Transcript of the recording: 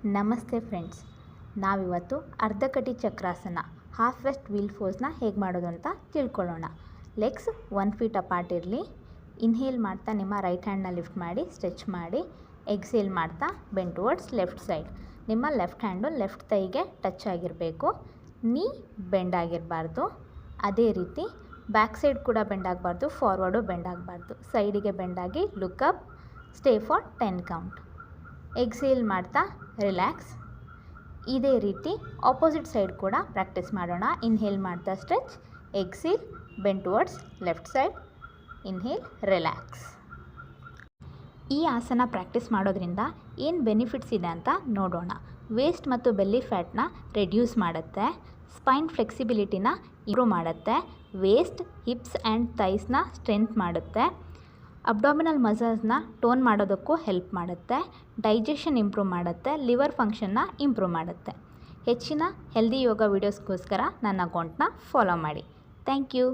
ನಮಸ್ತೆ ಫ್ರೆಂಡ್ಸ್, ನಾವಿವತ್ತು ಅರ್ಧಕಟಿ chakrasana half West wheel ಫೋರ್ಸ್ನ ಹೇಗೆ ಮಾಡೋದು ಅಂತ ತಿಳ್ಕೊಳ್ಳೋಣ. ಲೆಗ್ಸ್ 1 ಫೀಟ್ ಅಪಾರ್ಟ್ ಇರಲಿ. ಇನ್ಹೇಲ್ ಮಾಡ್ತಾ ನಿಮ್ಮ ರೈಟ್ ಹ್ಯಾಂಡ್ನ ಲಿಫ್ಟ್ ಮಾಡಿ ಸ್ಟ್ರೆಚ್ ಮಾಡಿ. ಎಕ್ಸೇಲ್ ಮಾಡ್ತಾ ಬೆಂಡ್ ಟುವರ್ಡ್ಸ್ ಲೆಫ್ಟ್ ಸೈಡ್. ನಿಮ್ಮ ಲೆಫ್ಟ್ ಹ್ಯಾಂಡು ಲೆಫ್ಟ್ ಥೈಗೆ ಟಚ್ ಆಗಿರಬೇಕು. ನೀ ಬೆಂಡ್ ಆಗಿರಬಾರ್ದು. ಅದೇ ರೀತಿ ಬ್ಯಾಕ್ ಸೈಡ್ ಕೂಡ ಬೆಂಡ್ ಆಗಬಾರ್ದು, ಫಾರ್ವರ್ಡು ಬೆಂಡ್ ಆಗಬಾರ್ದು. ಸೈಡಿಗೆ ಬೆಂಡ್ ಆಗಿ look up, stay for 10 count. Exhale ಮಾಡ್ತಾ ರಿಲ್ಯಾಕ್ಸ್. ಇದೇ ರೀತಿ ಆಪೋಸಿಟ್ ಸೈಡ್ ಕೂಡ ಪ್ರಾಕ್ಟೀಸ್ ಮಾಡೋಣ. ಇನ್ಹೇಲ್ ಮಾಡ್ತಾ stretch, exhale, bend towards left side, inhale, relax. ಈ ಆಸನ ಪ್ರಾಕ್ಟೀಸ್ ಮಾಡೋದ್ರಿಂದ ಏನು ಬೆನಿಫಿಟ್ಸ್ ಇದೆ ಅಂತ ನೋಡೋಣ. ವೇಸ್ಟ್ ಮತ್ತು ಬೆಲ್ಲಿ ಫ್ಯಾಟ್ನ ರೆಡ್ಯೂಸ್ ಮಾಡುತ್ತೆ, ಸ್ಪೈನ್ ಫ್ಲೆಕ್ಸಿಬಿಲಿಟಿನ ಇಂಪ್ರೂವ್ ಮಾಡುತ್ತೆ, ವೇಸ್ಟ್, ಹಿಪ್ಸ್ ಆ್ಯಂಡ್ ಥೈಸ್ನ ಸ್ಟ್ರೆಂತ್ ಮಾಡುತ್ತೆ, ಅಬ್ಡಾಮಿನಲ್ ಮಸಲ್ಸ್ನ ಟೋನ್ ಮಾಡೋದಕ್ಕೂ ಹೆಲ್ಪ್ ಮಾಡುತ್ತೆ, ಡೈಜೆಷನ್ ಇಂಪ್ರೂವ್ ಮಾಡುತ್ತೆ, ಲಿವರ್ ಫಂಕ್ಷನ್ನ ಇಂಪ್ರೂವ್ ಮಾಡುತ್ತೆ. ಹೆಚ್ಚಿನ ಹೆಲ್ದಿ ಯೋಗ ವೀಡಿಯೋಸ್ಗೋಸ್ಕರ ನನ್ನ ಅಕೌಂಟ್ನ ಫಾಲೋ ಮಾಡಿ. Thank you.